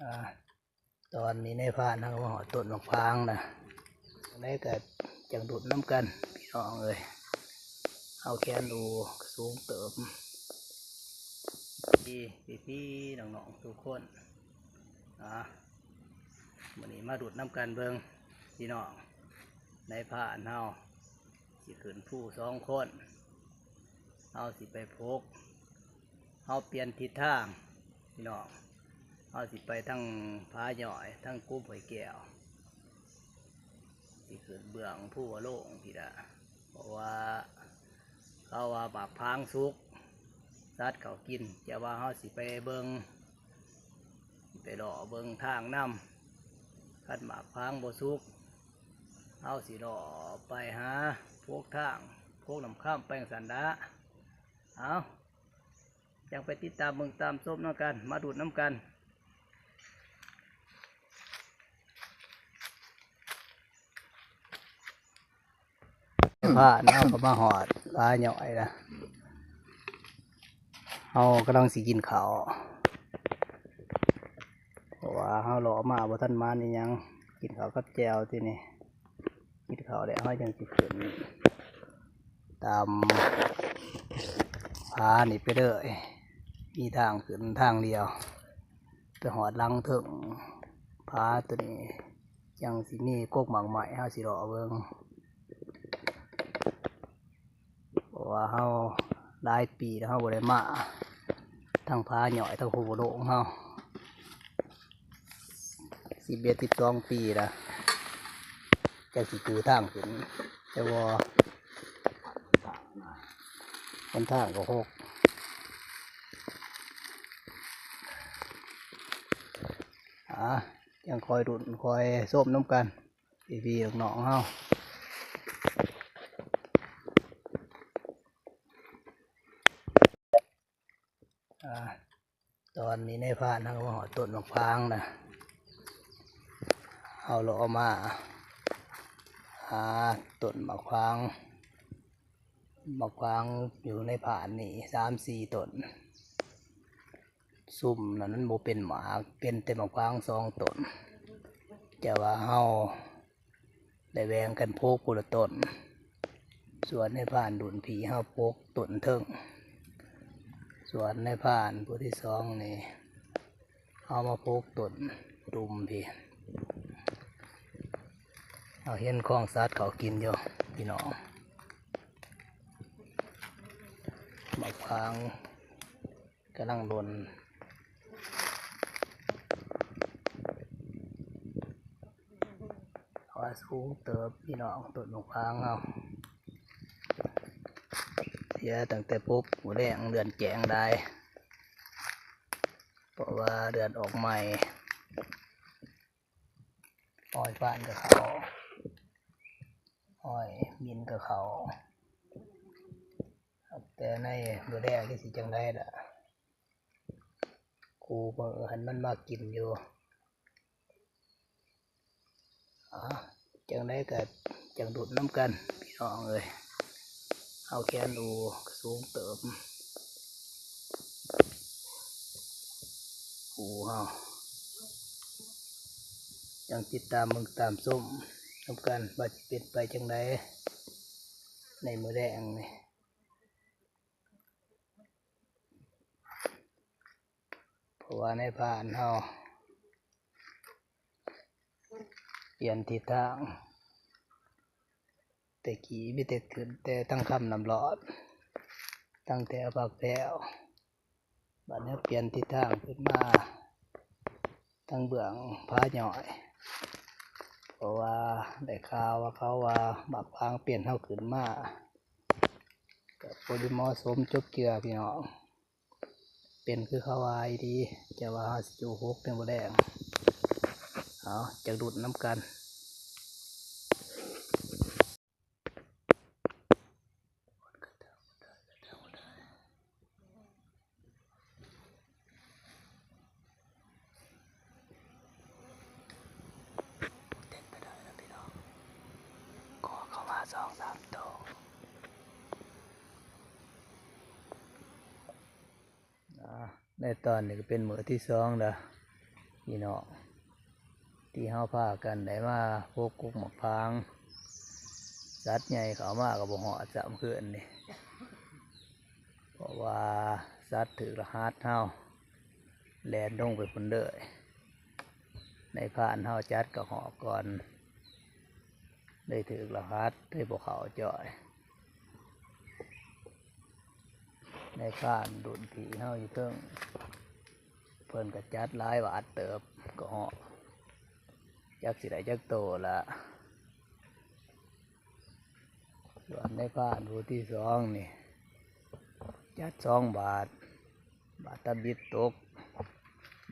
ตอนนี้ในพานทางว่าหอต้นมะพร้างนะได้เกิดจังดุดน้ำกันพี่น้องเลยเอาแคนดูสูงเติมพี่น้องๆทุกคนวันนี้มาดูดน้ำกันเบิงพี่น้องในพานเฮาสิขึ้นผู้2 คนเฮาสิไปพกเฮาเปลี่ยนทิศทางพี่น้องเฮาสิไปทั้งผาหย่อยทั้งกุ้มหอยแก้วสิขึ้นเบื้องผู้ว่าโล่งพี่ละเพราะว่าเขาว่าหมากพางสุกสัตว์เขากินจะว่าเฮาสิไปเบิงไปหล่อเบิงทางน้ำคันหมากพางบ่สุกเฮาสิหล่อไปหาพวกทางพวกน้ำข้ามแป้งสันดาเอายังไปติดตามเบิ่งตามส้มน้ำกันมาดูดน้ำกันผ้าน้ำก็มาหอดลาหน่อยนะเขากำลังสิกินข้าวเพราะว่าเขาหล่อมาบ่ทันมานี่ยังกินข้าวกับแจวที่นี่กินข้าวแล้วเขายังสิขึ้นตามผานี่ไปเลยมีทางขึ้นทางเดียวไปหอดลังถึงผาตัวนี้ยังสิมีกกหมากใหม่เขาสิหล่อเบิ่งเพราะว่าเขาหลายปีแล้วเขาบ่ได้มาทั้งผาหน่อยทั้งภูโลงเขา11-12 ปีละจะสิปูทางขึ้นแต่ว่าคนทางก็หกยังคอยดุนคอยส้มน้ำกันพี่ๆน้องๆเฮาตอนนี้ในพานทางว่าหอต้นมะพร้างนะเอาหล่อมาต้นมะพร้างอยู่ในผานนี่3-4 ต้นซุ่มนั้นโมเป็นหมากเป็นแต่มะพร้าง2 ต้นแต่ว่าเฮาได้แบ่งกันพกคนละต้นส่วนในผานดุนผีเฮาพกต้นเทิงส่วนในผานผู้ที่2นี่เอามาพกต้นดุมเอาเห็นของสัตว์เขากินอยู่พี่น้องมะพร้างกำลังหล่นว่าสูงเติบพี่น้องต้นมะพร้างเอาเสียตั้งแต่ปุ๊บหัวแดงเดือนแจงได้เพราะว่าเดือนออกใหม่อ้อยฟ้านกับเขาอ้อยมินกับเขาแต่ในหัวแดงที่สิจังได้ล่ะกูเพิ่งหันมันมากินอยู่จังได้กับจังดุดน้ำกันพี่น้องเลยเอาแคนดูสูงเติมหูเฮายังติดตามมึงตามส้มน้ำกันว่าจะเป็นไปจังได้ในมือแดงนี่เพราะว่าในผ่านเฮาเปลี่ยนทิศทางแต่ขี่ไม่แต่ขึ้นแต่ตั้งคำนำหลอดตั้งแต่ผักแพ้วบัดนี้เปลี่ยนทิศทางขึ้นมาตั้งเบื้องผาหน่อยเพราะว่าได้ข่าวว่าเขาว่าหมากพางเปลี่ยนเท่าขึ้นมากับปริมอสมจบเกลือพี่น้องเป็นคือเขาวายดีจะว่าจูฮกเป็นบัวแดงเอาจะดูดน้ำกัน2-3 ตัวในตอนนี้ก็เป็นมื้อที่2แล้ว พี่น้องที่เฮาพากันได้มาพกกุ๊กหมกพางสัตว์ใหญ่เขามากับบ่เหาะจำเคืนนี่เพราะว่าสัตว์ถือรหัสเฮาแลนลงไปพุ่นเด้อในพานเฮาจัดกับเหาะก่อนได้ถือรหัสได้บ่เขาจ่อยในพานดุนผีเฮาอยู่เทิงเพิ่นก็จัดหลายบาทเติบก็เหาะจักสิได้จักโตละส่วนในพานรูที่สองนี่จัด2 บาทบาทตะบิดตก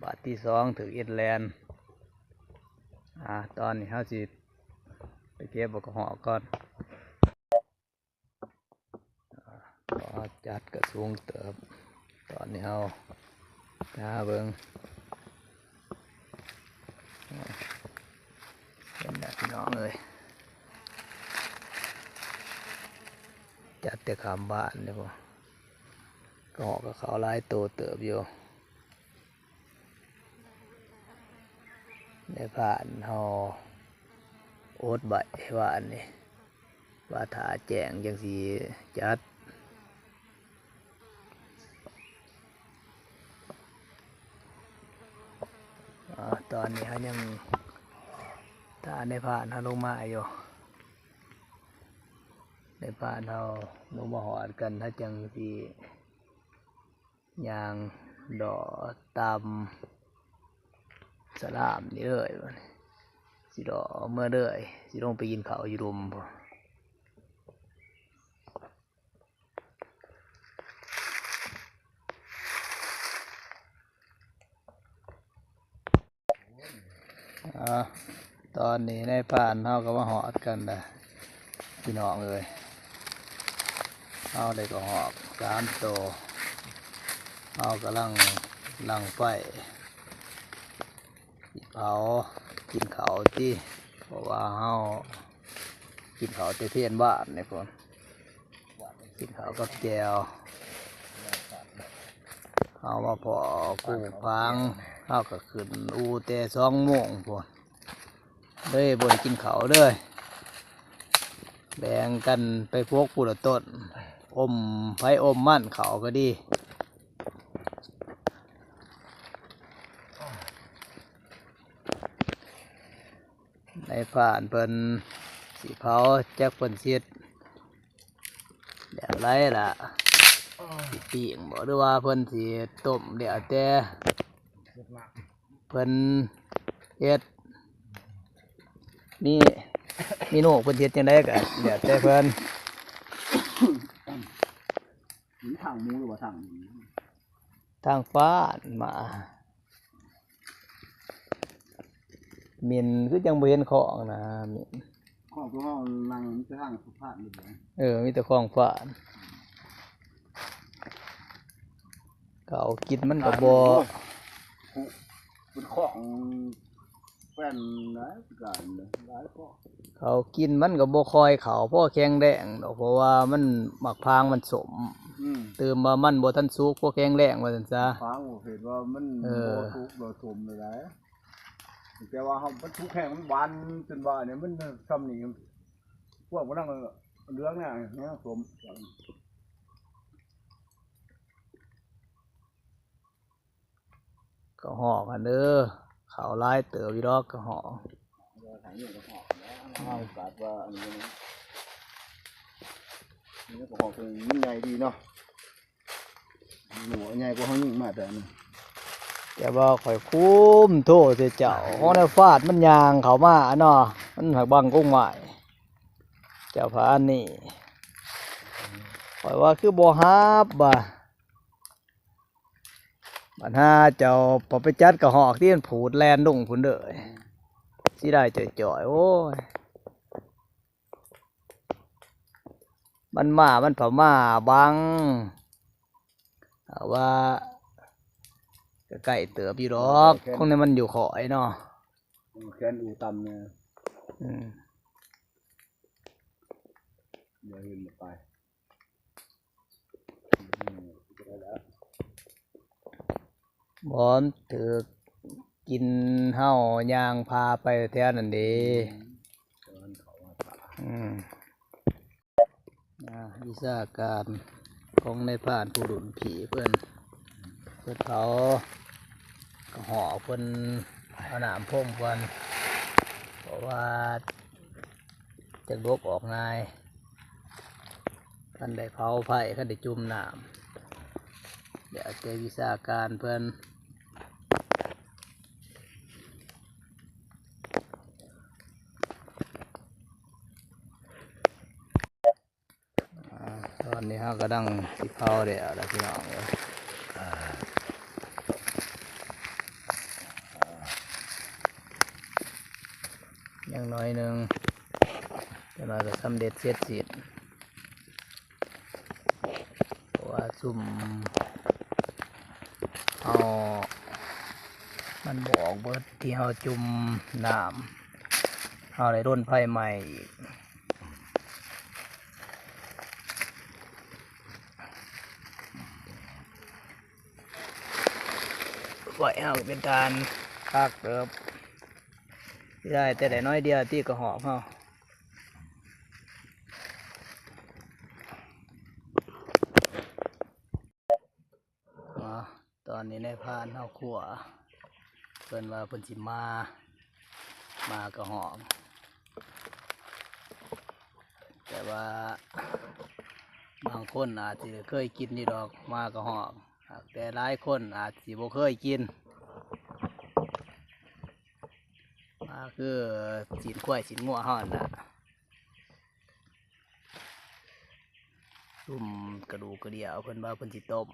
บาทที่2ถืออินแลนด์ตอนนี้เฮาสิไปเก็บกระเหาะก่อนก็จัดกระสูงเติบตอนนี้เฮาเบิ่งเป็นแบบพี่น้องเลยจัดแต่ขามบ้านเลยพ่กระเหาะกับเขาหลายโตเติบอยู่ในผ่านเฮาโอ๊ตใบว่าอันนี้ว่าถาแจงจังสีจัดตอนนี้เขายังถ้าในผ่านเขาลงมาอยู่ในผ่านเขาลงมาหอดกันถ้าจังสียางดอกตามสลามนี่เลยสิดอกเมื่อเลยสิลงไปกินข้าวอยู่รุมพอตอนนี้ในผ่านเขาก็มาหอดกันนะพี่น้องเลยเขาได้ก็หอบ3 ตัวเขากำลังไฟเผากินเขาที่เพราะว่าเขากินเขาเทียนบ้านเนี่ยคนกินเขากับแจวเขามาพอกู้พังเขาก็ขึ้นอูแต่2 โมงคนเลยบนกินเขาเลยแบ่งกันไปพวกปูละต้นอมไผ่อมมั่นเขาก็ดีในผ่านเพิ่นสีเผาแจ็คเพิ่นเสียดเดี๋ยวไรล่ะสีปีงบอกด้วยว่าเพิ่นสีต้มเดี๋ยวแต่เพิ่นเฮ็ดมีโน่เพิ่นเฮ็ดจังไดก็เดี๋ยวแต่เพิ่นทางมูหรือว่าทางฟ้ามามินคือจังบ่เห็นของนะมิน ข้องตัวห้องนั่งจะทางสุภาพนี่เลย มีแต่ของฟ้าเขากินมันก็บ่เป็นของแป้นนะกันเลยหลายข้อเขากินมันก็บ่คอยเขาเพราะแข็งแรงดอกเพราะว่ามันหมักพางมันสมตื่มว่ามันบ่ทันสุกเพราะแข็งแรงว่าซั่นซะฟางเห็นว่ามันบ่ทุกบ่สมเลยนะแต่ว่าเฮามันทุกแห้งมันหวานจนว่าเนี่ยมันซ้ำนี่พวกมันนั่งเหลืองเนี่ยเนี่ยสมก็หอกกันเด้อเขาหลายเติบอยู่ดอกก็หอกถ่ายรูปก็หอกแล้วเอาโอกาสว่าอันนี้นี่ก็หอกเป็นยิ่งใหญ่ดีเนาะหนูใหญ่กว่าเฮายิ่งมากแต่นี่แต่ว่าข่อยคุ้มโทษเสียเจ้าเพราะในฟาดมันยางเขามาเนาะมันหักบังกุ้งใหม่เจ้าพานี่ข่อยว่าคือบ่ฮับบ่ปัญหาเจ้าพอไปจัดกับหอกที่มันผูดแลนดุ่งพุ่นเด้อสิได้จ่อยๆโอ้ยมันเผามาบังว่าใกล้เติบอยู่ดอกคงในมันอยู่ขอยเนาะแขนอูต่ำเนี่ยเดี๋ยวเห็นไปบอมถือกิ กินเห่าย่างพาไปแถวนั่นเด้วิชาการของในผ่านผู้ดุนผีเพื่อนเขาก็ห่อเพื่อนเอาหนามพ่มเพื่อนเพราะว่าจะลบออกง่ายคันได้เผาไผ่คันได้จุ่มน้ำเดี๋ยวเจอวิชาการเพื่อนตอนนี้เราก็ดังสิเผาเดี๋ยวแล้วพี่น้องเลยอย่างน้อยหนึ่งจะน้อยก็สำเร็จเสร็จสิ้นเพราะว่าซุ่มเอามันบอกเบิดที่เราจุ่มน้ำเอาอะไรร่นไฟใหม่อีกไว้เอาเป็นการคักเติบได้แต่ได้น้อยเดียวที่กระหอบเขาตอนนี้ในพานเฮาขัวเพิ่นว่าเพิ่นสิมากระหอบแต่ว่าบางคนอาจจะเคยกินนี่ดอกมากระหอบแต่หลายคนอาจสิบ่เคยกินมาคือสินกล้วยสินงัวห่อนน่ะซุ่มกระดูกกระเดี่ยวเพิ่นว่าเพิ่นสิต้ม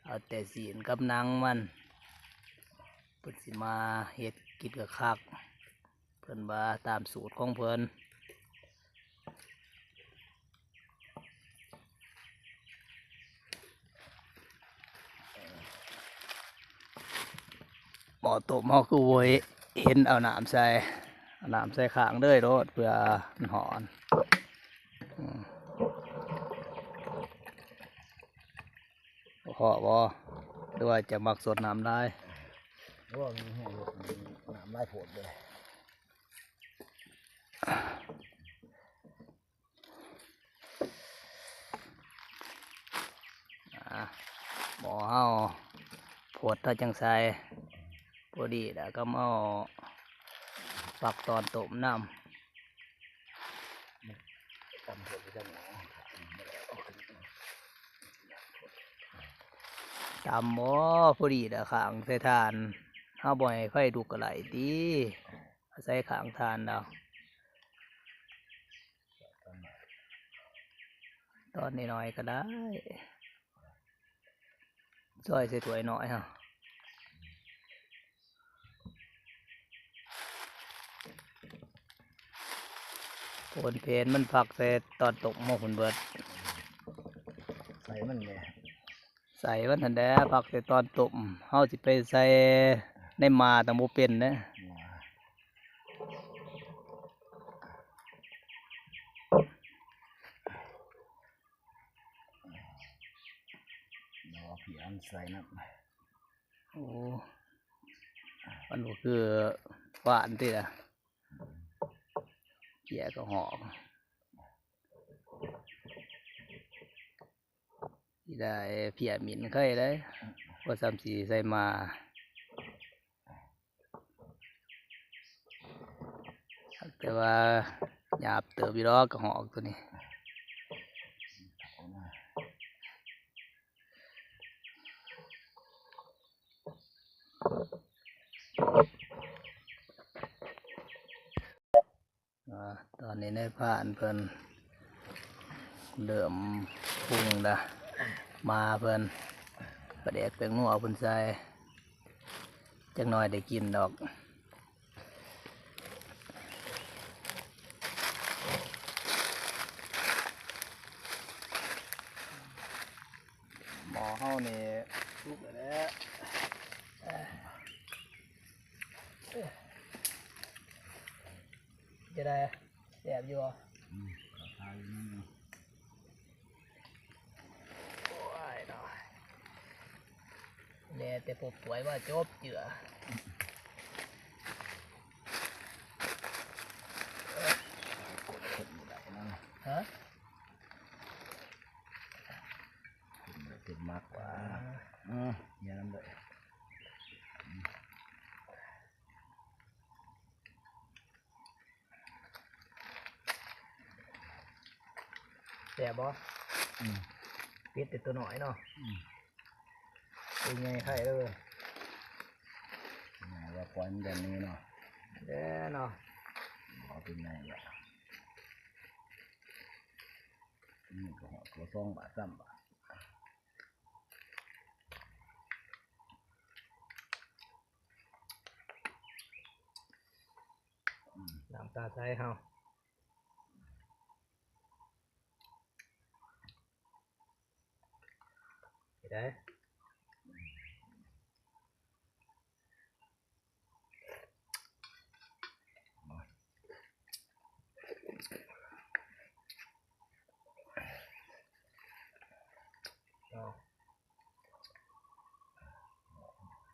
เอาแต่สีนกับนังมันเพิ่นสิมาเฮ็ดกินกับคักเพิ่นว่าตามสูตรของเพิ่นหมอต้มเขาคือโวยเห็นเอาน้ำใส่ข้างเลยโดดเพื่อมันหอนขอบ่หรือว่าจะมักสดน้ำได้ว่ามีให้น้ำลายโผดเลยหมอเฮาโผดถ้าจังไสพอดีแล้วก็เอาปักตอนต้มน้ำตำหม้อพอดีแล้วข้างใส่ทานเฮาบ่ให้ไฟดุกกระไหลตีใส่ข้างทานแล้วตอนนี้น้อยก็ได้ซอยใส่ถ้วยน้อยฮะโคนเพนมันผักใส่ตอนตกหม้อผุนเบิดใส่มันเลยใส่วันทันแดผักใส่ตอนตกเฮาสิไปใส่ในมาต่างบ่เป็นนะเผียงใส่น้ำโอ้มันก็คือหวานติล่ะเกี่ยก็หอมที่ได้เพียหมิ่นเคยได้ว่าซ้ำสีใส่มาแต่ว่าหยาบเติบอยู่ดอกก็หอกตัวนี้ตอนนี้ในผ่านเพิ่นเริ่มปรุงละมาเพิ่นประเด็กเป็นงัวเพิ่นใส่จักหน่อยได้กินดอกหมอเฮานี่ลุกแล้วจะได้แสบอยู่แหน แต่ปบป่วยว่าจบเจือฮะ เป็นมากกว่าอย่าน้ำเลย แต่บอปิดแต่ตัวหน่อยเนาะเป็นไงไข่เลย ว่าปล่อยมันแบบนี้เนาะ เด้อเนาะ เอาเป็นไงล่ะนี่ก็ตัว2 บาท 3 บาทน้ำตาใสเฮาได้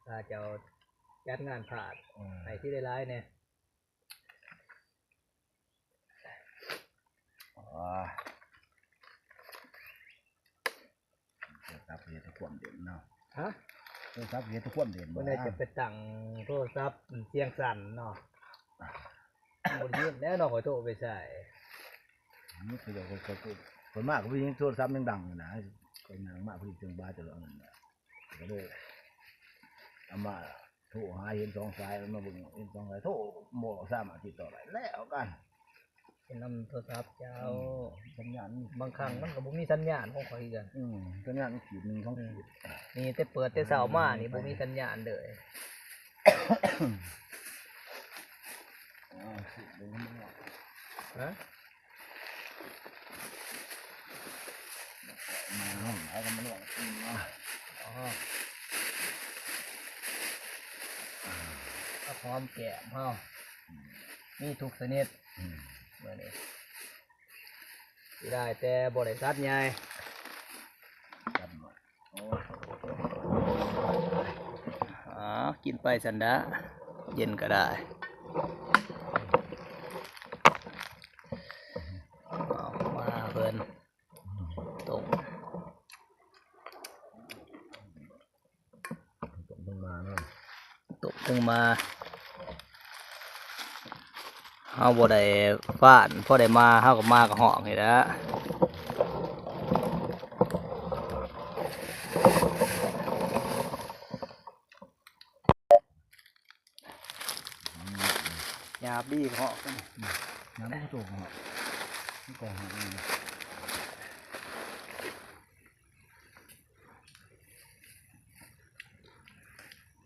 ถ้าจะจัดงานผ่าดไอ้ที่ได้ร้ายเนี่ย ครับเหตุความเด่นเนาะ ฮะ ครับเหตุความเด่น วันนี้จะไปตั้งโทรศัพท์เสียงสั่นเนาะบนยืนแล้วเนาะขอโทษไปใส่ นี่คือเราคนมากก็ไปยิงโทรศัพท์ดังๆนะคนนางมากพี่จึงบ้าจะร้องนะก็เลยเอามาโทรหาเห็น2 สายมาบึงเห็น2 สายโทรโม่สามารถติดต่อได้แล้วกัน เป็นนำโทรศัพท์เจ้า สัญญาณ บางครั้งมันก็บ่มีสัญญาณของข่อยกัน สัญญาณขีด 1 2 ขีด นี่แต่เปิดแต่เช้ามานี่บ่มีสัญญาณเลย ฮะ มาห้องไหนกันมาหน่อยอ๋อเอาหอมแก้มเฮามีทุกชนิดมื้อนี้สิได้แต่บ่ได้สัตว์ใหญ่ จำหน่อยกินไปสันดาเย็นก็ได้มาเพิ่นตรงมาเนาะ ตกตึงมาเฮาบ่ได้ฟ้านพอได้มาเฮาก็มากับห้องนี่แหละหยาบดีเหาะกันน้ำก็ตกเหาะนี่ก่อนเหาะนี่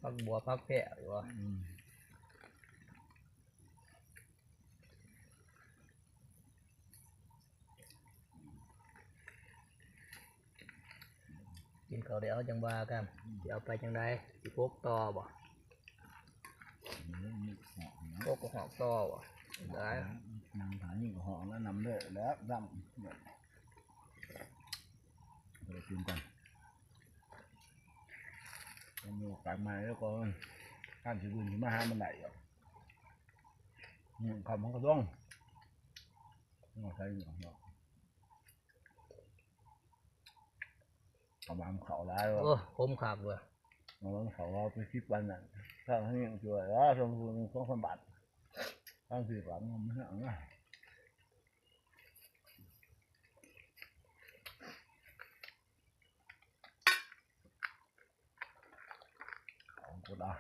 พักบัวพักแพะอยู่วะกินข้าวเดี๋ยวจังว่ากันสิเอาไปจังไดสิพกต่อบ่พกก็หอกต่อบ่ได้ นำฐานนี่ก็เหาะแล้วนำด้วยแล้วดำเนี่ยเรากินกันมีโอกาสมาแล้วก็ข้ามชีวิตมาหามันได้หรอกคำมันก็ต้องใช้เนาะเอาบามเขาแล้วผมขับเว้ยเอาบามเขาเราไป10 วันน่ะถ้าให้ยังช่วยแล้วสมบูรณ์2,000 บาทตั้ง4 วันมันไม่เอานะของกูได้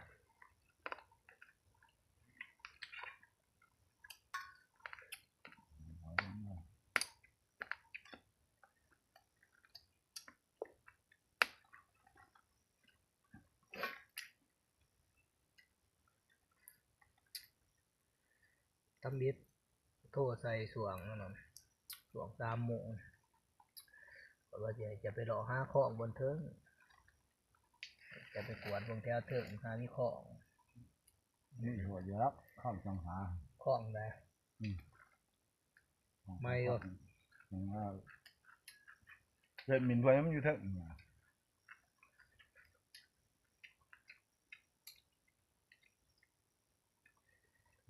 ทำบิดโทรใส่สวงนั่นน่ะสวง3 โมงเพราะว่าจะไปรอหาของบนเทิงจะไปกวดบนแถวเทิงหามีของนี่หัวเยอะข้ามจังหาของได้ไม่ก็เห็ดหมิ่นไว้มันอยู่เท่า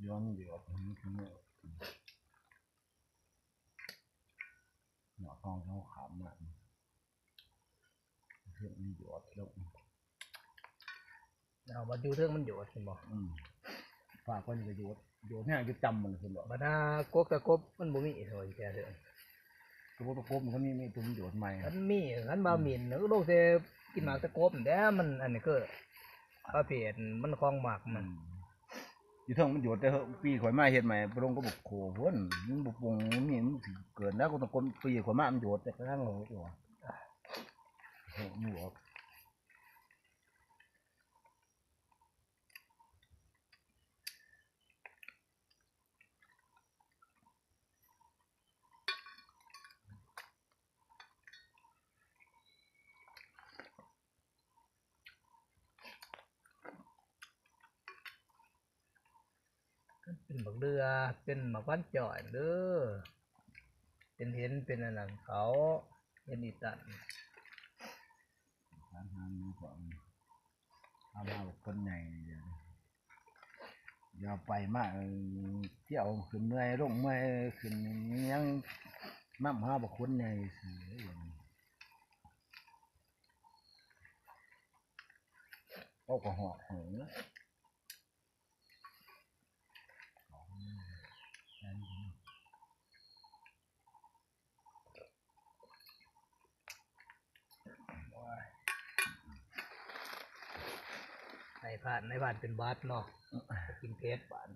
ย้อนเดือดนี่คือเนี่ยหนอทองเขาขำอ่ะเรื่องนี้หยดแล้ว เอามาดูเรื่องมันอยู่สิบอก ฝากคนจะหยดเนี่ยจะจำมันคนบอก บรรดากบตะกบมันบ่มีโอ้ยแกเด้อ ตัวตะกบมันก็มีตัวหยดใหม่ มันมีมันบาหมิ่นเนอะโลกเซกินหมากตะกบแต่มันอันนี้ก็ประเภทมันคลองหมากมัน อยู่ทั้งมันหยดแต่ปีข่อยมาเฮ็ดใหม่ปรงก็บอกโขพ้นมันบุปงมีมันเกิดแล้วก็ตะกบปีข่อยมามันหยดแต่กระทั่งเราตัวหยวกเป็นบักเรือเป็นหมากวันจ่อยเด้อเป็นเห็นเป็นอันนั้นเขาเห็นอีตัน ทางนี้ก่อนเอามาคนใหญ่อย่าไปมากเที่ยวขึ้นเมื่อยร่มเมื่อยขึ้นยังมั่มหาบุคคลใหญ่สิเอากระหอกหง ในบ้านเป็นบาสเนาะกินเพชรบ้าน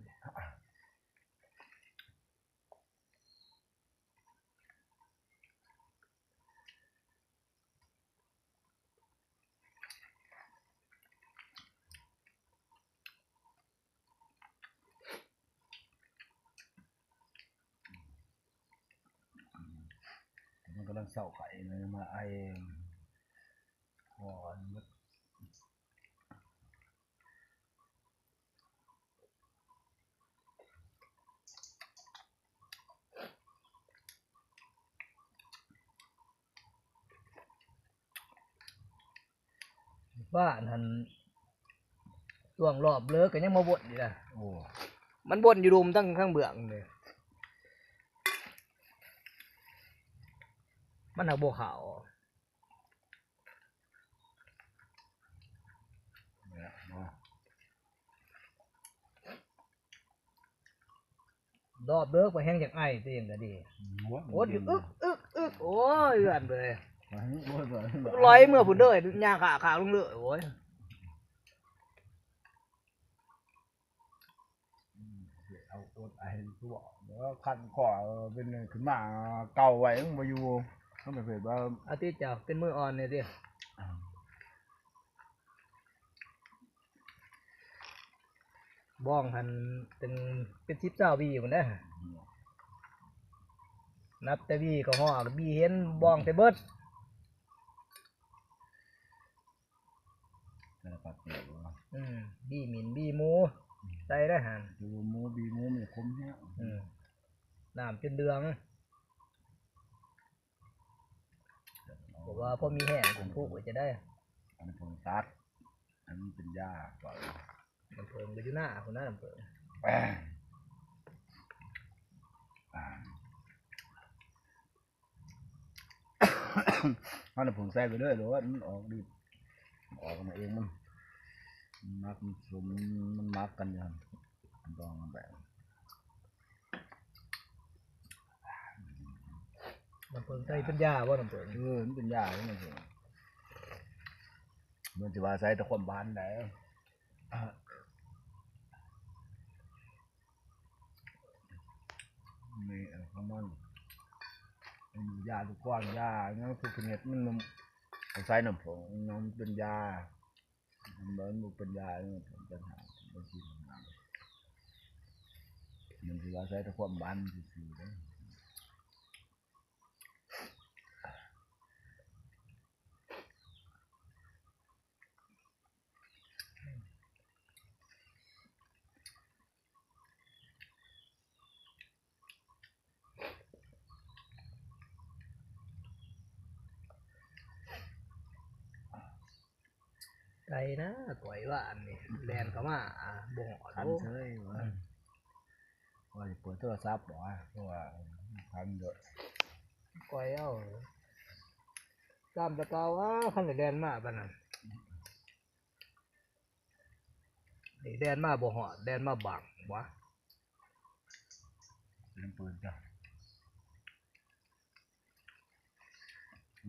มันกำลังเศร้าไข่เลยมาไอก่อนบ้านหันช่วงรอบเลิกก็ยังมาบ่นอยู่นะ โอ้ มันบ่นอยู่รุมตั้งข้างเบื้องเลยมันหาบ่ขาว เนี่ยเนาะ รอบเลิกไปแห้งจากไอ้ตัวเองก็ดีโอ้ยอึกโอ้ยเลื่อนเลยลอยเมื่อผุนเด้อยาขาลงเลยโอ้ย เอาอดไอ้ตัวแล้วคันก่อเป็นขึ้นมาเก่าไว้ต้องมาอยู่ต้องไปเผยว่า อาทิตย์เจ้าเป็นมืออ่อนเลยดิบ้องหันเป็น10-20ปีอยู่มันได้นับแต่บีก็ห่อบีเห็นบ้องแต่เบิด แต่ปัดเดียว บีหมินบีหมูใส่ได้หัน ดูมูบีมูมีคมเนี่ย น้ำจนเดืองบอกว่าพอมีแห้งผมพูดว่าจะได้ อันนี้ผมตัดอันนี้เป็นหญ้าก่อน ลำเพิงไปอยู่หน้าคนนั้นลำเพิง อันนี้ผมใส่ไปเลยหรือว่ามันออกดิออกมาเองมันมักมันสมมันมักกันอย่างลองแบบ ลำเพิงใส่เป็นยาว่าลำเพิง มันเป็นหญ้าใช่ไหมมันจะว่าใส่ตะความบานได้นี่ข้างมันยาทุกก้อนยางั้นทุกชนิดมันใส่น้ำผงน้ำเป็นยามันเหมือนมันเป็นยาเนี่ยผมจะหาบางทีมันจะว่าใส่ตะความบานซื่อๆเลยไก่นะปล่อยว่าอันนี้แลนเข้ามาบ่ง คันเฉยวะ ว่าจะเปิดโทรศัพท์บอกว่าเพราะว่าทันเยอะ ก้อยเอาตามตะเกาว่าขันได้แดนมาปะนั่นนี่แดนมาบ่หอดแดนมาบังวะ เป็นปืนจ้ะ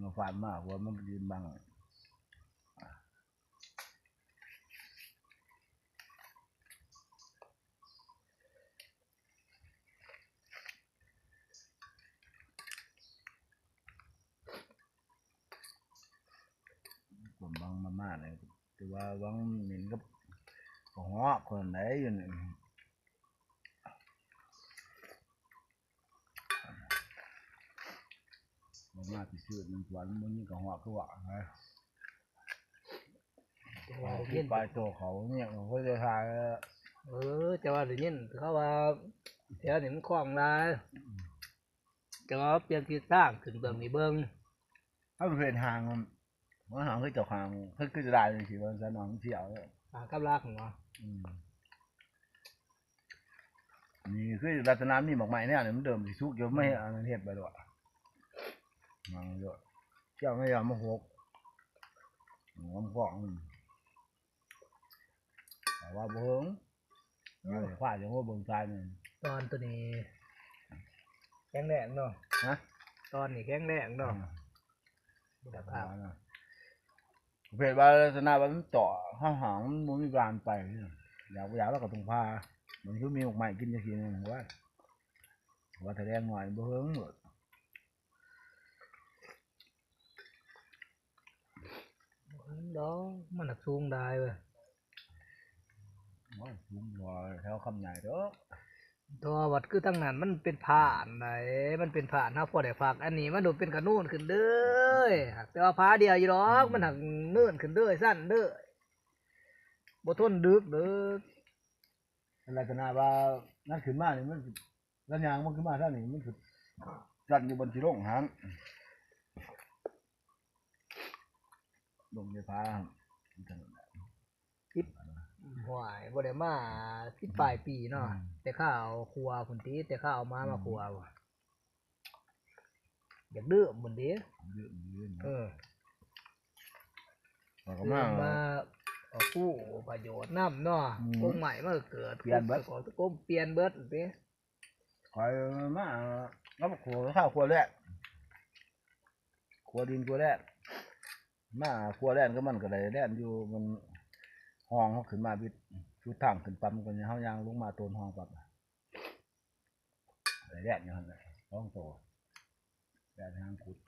มาฟาดมากว่ามันยืนบังผมบังมากๆเลยแต่ว่าบังเหม็นกับหัวคนไหนอยู่นี่มากที่สุดมันหวานมันนี่กับหัวคือว่าไงที่ปลายตัวเขาเนี่ยเขาจะทาย จะว่าได้ยินเขาว่าแถวนี้มันคล่องหลายจะว่าเปลี่ยนทิศทางขึ้นเบิ่งนี่เบิ่ง ถ้าเป็นทางมันหางคือเจ้าทางคือจะได้จริงๆว่าจะนอนเที่ยวเลย กับรักหัว นี่คือรัตนานี่บอกใหม่เนี่ยมันเดิมสิสุกเยอะไม่อันนั้นเฮ็ดไปด้วยมังเยอะเจ้าไม่ยอมมาหกงอมฟ้องแต่ว่าบ่เฮิงขวาจังว่าเบิ่งใจนี่ ตอนตัวนี้แข็งแรงเนาะ ฮะ ตอนนี้แข็งแรงเนาะ แต่ภาพเพจว่ารัตนามันต่อห้างหางมันมีการไปอยากแล้วก็ต้องพามันคือมีออกใหม่กินจังซี่นึงว่าแสดงหน่อยบ่เฮิงหมด đóมันหนักสูงได้เว้ย ว่าลุงรอแถวคำใหญ่เด้อ ตัววัดคือทั้งนั้นมันเป็นผ่านไหนมันเป็นผ่านนะพอได้ฝากอันนี้มันดูเป็นกระนูนขึ้นเด้อแต่ว่าพาเดียวอยู่หรอกมันหักเนื่นขึ้นเด้อสั้นเด้อบ่ทนดึกเด้อ รัตนาว่านั่นขึ้นมานี่มันระยางมันขึ้นมาท่านี่มันคือจัดอยู่บนที่โรงหันลงไฟฟ้า หวายบ่ได้มา10 ปลายปีเนาะแต่ข้าวครัวพุ่นติแต่ข้าวมาครัวว่ะอยากดื้อหมื้นเด้ก็มาผู้ประโยชน์นำเนาะกงใหม่มันเกิดเปลี่ยนเบิดกงเปลี่ยนเบิดติคอยมาแล้วขัวข้าวขัวแรกขัวดินขัวแรกมาขัวแรกก็มันก็ได้แรกอยู่มันห้องเขาขึ้นมาบิดชุดทางขึ้นปั๊มกันเนี่ยเขายางลงมาต้นห้องปั๊บได้แรกอยู่หั่นแหละต้องโตแรกทางขุด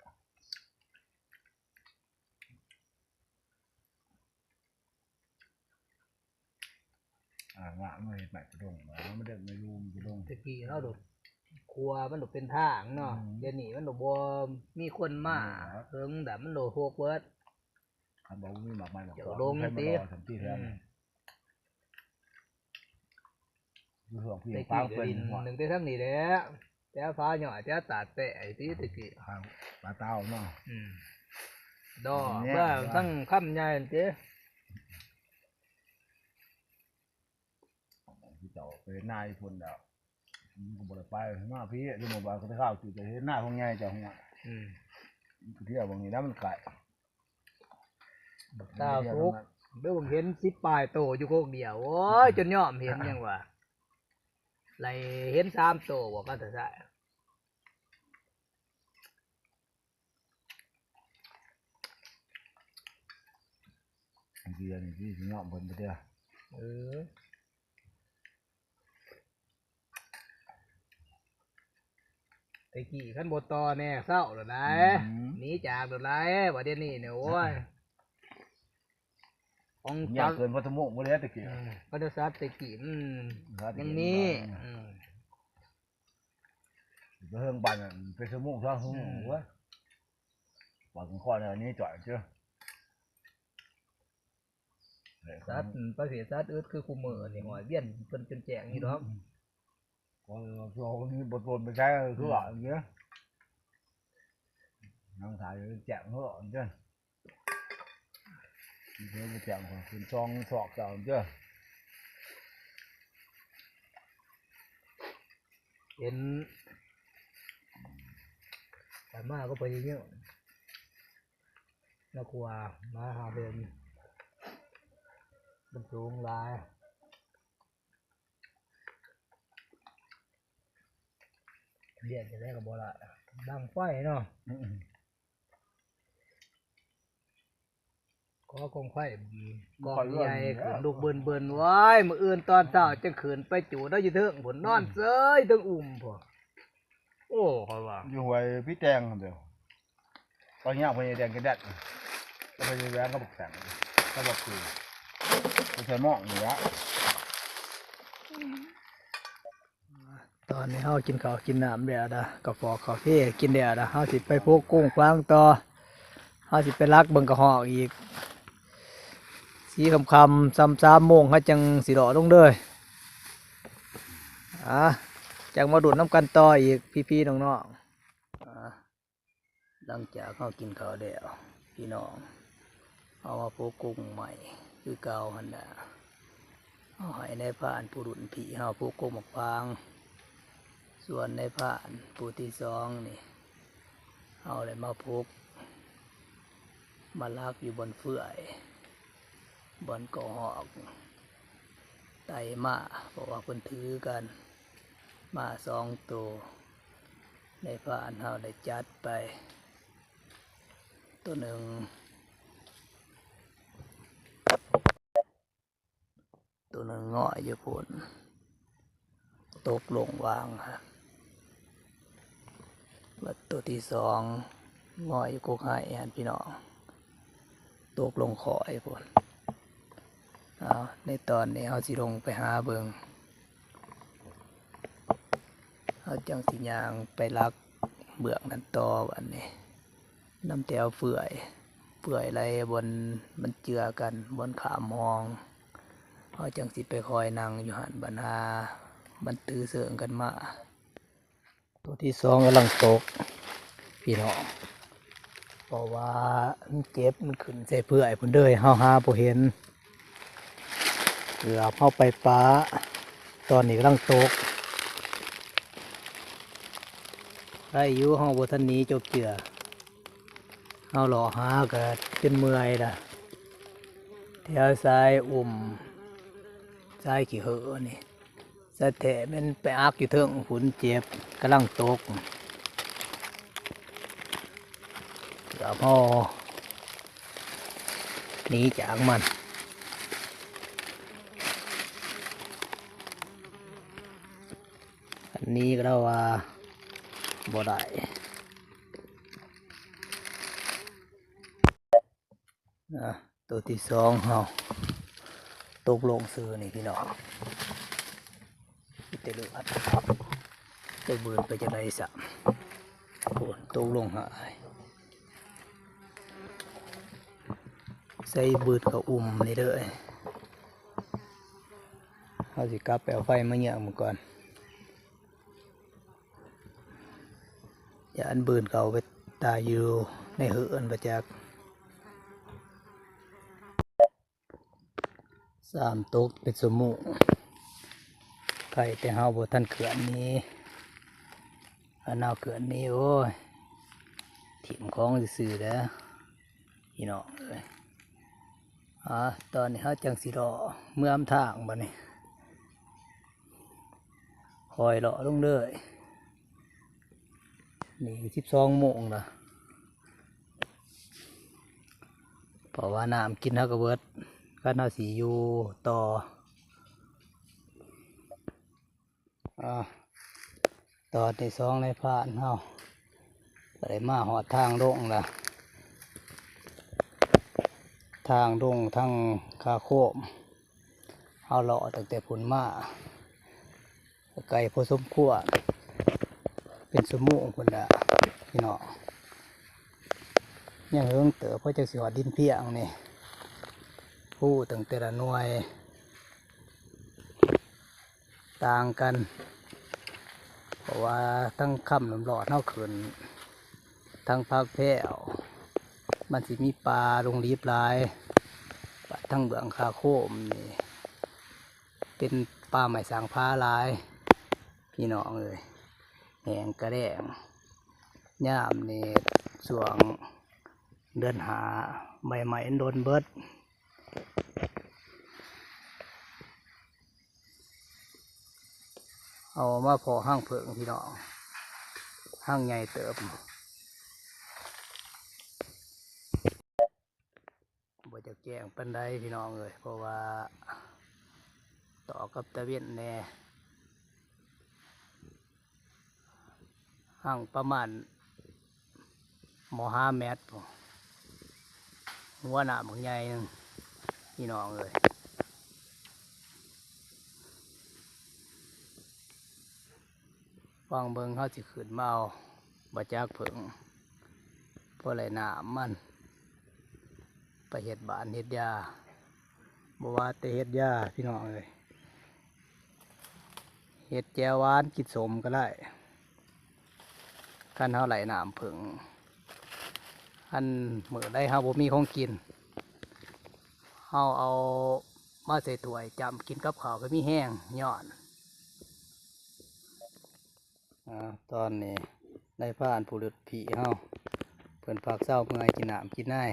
งะไม่แปะกระดงไม่ได้ไม่รู้กระดงตะกี้เนาะดูครัวมันดูเป็นทางเนาะเดี๋ยวนี้มันดูบ่มีคนมาเฮิงแต่มันดูโฮกเบิดคันบอกมีหมากไม้หมาก เดี๋ยวลงติตะกี้ดินหนึ่งได้ทั้งนี้แหละแต่ฟ้าหน่อยแต่ตัดแปะไอ้ที่ตะกี้ปลาเต้าเนาะดอกเพื่อทั้งค่ำใหญ่เจ้ที่เจ้าไปหน้าอีพุ่นแล้วก็บ่ได้ไปหน้าพี่ที่หมู่บ้านเขาข้าวจุดจะเห็นหน้าของใหญ่เจ้าของเที่ยวบางนี้แล้วมันไก่ตาทุกเดี๋ยวผมเห็น10 ปลายโตอยู่โคกเดียวโอ้ยจนยอมเห็นยังวะไรเห็น3 โตบอกก็จะใช่เดือนที่ยอมเพิ่นไปเด้อตะกี้ขั้นบตอแน่เศร้าหรือไรหนีจากหรือไรประเด็นนี้เนี่ยโอ้ยของจักเกินพัทมุกบ่ได้ตะกี้พัทซัดตะกี้ยังมีเพิ่งปั่นไปสมุกซะสมุกวะปั่นข้อเนี่ยนี้จ่อยเจ้าซัดประเภทซัดอึดคือคู่มือนี่หอยเบี้ยนเป็นแจงนี่ดอกก็โซ่นี่บทไปใช้คือว่าอย่างเงี้ยน้องถ่ายแจงเขาอ่อนเจ้าเดี๋ยวไปแจงของคุณซองสอกเจ้าเจ้า เห็นแต่มาก็ไปเยอะนักว่ามาหาเดินมันสูงหลายเรียนจะได้กับบ่ละดังไฟเนาะก็กองไฟดีกองใหญ่ขึ้นลูกเบิ่นไว้มื้ออื่นตอนเช้าจังขึ้นไปจู่ได้อยู่เถิงผลนอนเซยถึงอุ่มพอโอ้ค่อยว่า อยู่ไว้พี่แตงเดียวตอนนี้พญาแดงกระดัดก็พญาแดงก็บอกแตงก็บอกคือไม่ใช่หม้อเหนือ ตอนนี้เฮากินข้าวกินน้ำแล้วนะกาแฟคาเฟ่กินแล้วนะเฮาสิไปพวกกุ้งฟางต่อเฮาสิไปลักเบิ่งกระหอกอีกสีคำซ้ำโมงเฮาจังสิรอลงเด้อจังมาดูดน้ำกันต่ออีกพี่ๆน้องๆหลังจากเฮากินข้าวแล้วพี่น้องเอามาพวกกุ้งใหม่คือเก่าหั่นน่ะเอาให้ในผ่านผู้รุ่นพี่เฮาพวกกุ้งหมกฟางส่วนในผ่านผู้ที่สองนี่เอาอะไรมาพกมาลากอยู่บนเฟื่อยบนกอหอกไตมาเพราะว่าเพิ่นถือกันมา2 ตัวในผ่านเฮาได้จัดไปตัวหนึ่งเงาะอยู่พุ่นตกลงวางครับแล้วตัวที่สองงอยอยู่กกไห้หันพี่น้องตกลงขอไอ้พุ่นในตอนนี้เขาสิลงไปหาเบิงเขาจังสิยางไปลักเบือกนั้นต่อวันนี้น้ำแถวเฟื่อยไรบนมันเจือกันบนขามอง เขาจังสิไปคอยนั่งอยู่หันบรรหามันตื้อเสื่องกันมาตัวที่สองกำลังตกพี่น้องเพราะว่ามันเจ็บมันขึ้นใส่เพื่อไอ้พุ่นเด้ยเฮาหาบ่เห็นเกือบเฮาไปป้าตอนนี้กำลังตกได้อยู่เฮาบ่ทันหนี้จบเจือเฮาหล่อหาก็จนเมื่อยล่ะแถวซ้ายใช่ขี้เหอะนี่สะแถมันไปอักอยู่เทิงฝุ่นเจ็บกำลังตกกับพ่อหนีจากมันอันนี้ก็เราว่าบ่ได้ตัวที่สองเฮาตกลงซื้อนี่พี่น้องเตลือดไปเบือนไปจะได้สักโอ้ตกลงหายใส่บืดกับนี่เด้อเอาสิกลับไปเอาไฟมาเนี่ยมันก่อนอย่าอันบืนเขาไปตายอยู่ในเหือนประจัก3 ตกเป็นสมุไข่แต่เฮาบ่ทันเขื่อนนี้อันเอาเขื่อนนี้โอ้ยถิ่มของซื่อๆแล้วพี่น้องเลยตอนนี้เฮาจังสิรอเมื่อมทางบัดนี้คอยรอลงเลยนี่12 โมงละเพราะว่าน้ำกินเฮาก็เบิดก็น่าสิอยู่ต่อตอนที่สองในผ่านเฮาก็ได้มาหอดทางลงละทางลงทางคาโคมเฮาเลาะตั้งแต่พุ่นมาไกลพอสมควรเป็นสมุพุ่นละพี่น้องยังเฮิงเต๋อเพราะจะสิหอดดินเพียงนี่ผู้ตั้งแต่ละหน่วยต่างกันเพราะว่าทั้งค่ำน้ำร้อนเท่าขืนทั้งภาคแพ้วมันสิมีปลาลงรีบลายทั้งเบื้องคาโคมนี่เป็นปลาใหม่สางผ้าลายพี่น้องเลย แหงกระแดงย่ามนี่ช่วงเดือนหาใบไม้โดนเบิดเอามาพอห้างเผิงพี่น้องห้างใหญ่เติบบ่จะแกงปันไดพี่น้องเลยเพราะว่าต่อกับตะเวียนแน่ห้างประมาณ5 เมตรหัวหน้าบางใหญ่นึงพี่น้องเลยวางเบิงเขาสิขึ้นมาเอาบ่จักเผิงเพราะอะไรน้ำมันไปเฮ็ดบ้านเฮ็ดยาบ่ว่าแต่เฮ็ดยาพี่น้องเลยเฮ็ดแจวหวานกินสมก็ได้คันเฮาไหลน้ำเผิงคันมื้อใดเฮาบ่มีของกินเฮาเอามาใส่ถ้วยจำกินกับข้าวก็มีแห้งย้อนตอนนี้ได้ผ่านผู้ฤทธิ์ผีเฮาเพิ่นฝากเศร้าเมื่อยกินน้ำกินได้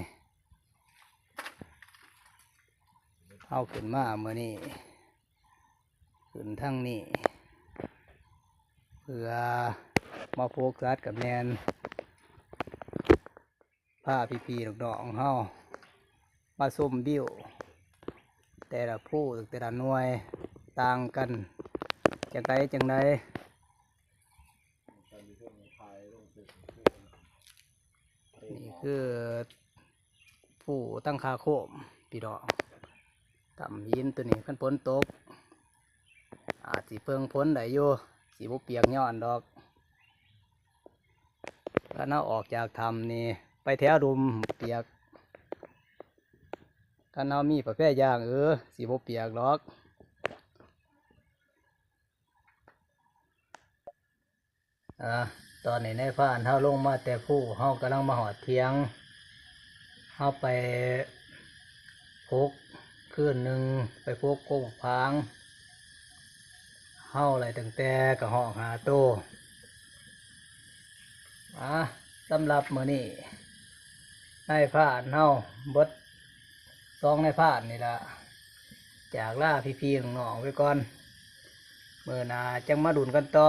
เฮาขึ้นมาเมื่อนี้ขึ้นทั้งนี้เพื่อมาโฟกัสกับแนนผ้าพี่ๆน้องๆเฮามาส้มบิ้วแต่ละผู้แต่ละหน่วยต่างกันจังไดนี่คือผู้ตั้งคาโคมพี่น้องทำยินตัวนี้ขั้นฝนตกอาจสิเพิ่งพ้นได้อยู่สีบุเปียกย้อนดอกถ้าเราออกจากถ้ำนี่ไปแถวดุมเปียกถ้าเรามีประเภทอย่างสีบุเปียกดอกตอนนี้ในพานเฮาลงมาแต่ผู้เฮากำลังมาหอดเทียงเฮาไปพุกคืนหนึ่งไปพุกกุ้งพางเฮาอะไรตั้งแต่กระหอกหาโตสำหรับมื้อนี้ในพานเฮาบด2ในพานนี่ละจากล่าพี่ๆน้องๆไว้ก่อนมื้อหน้าจังมาดุนกันต่อ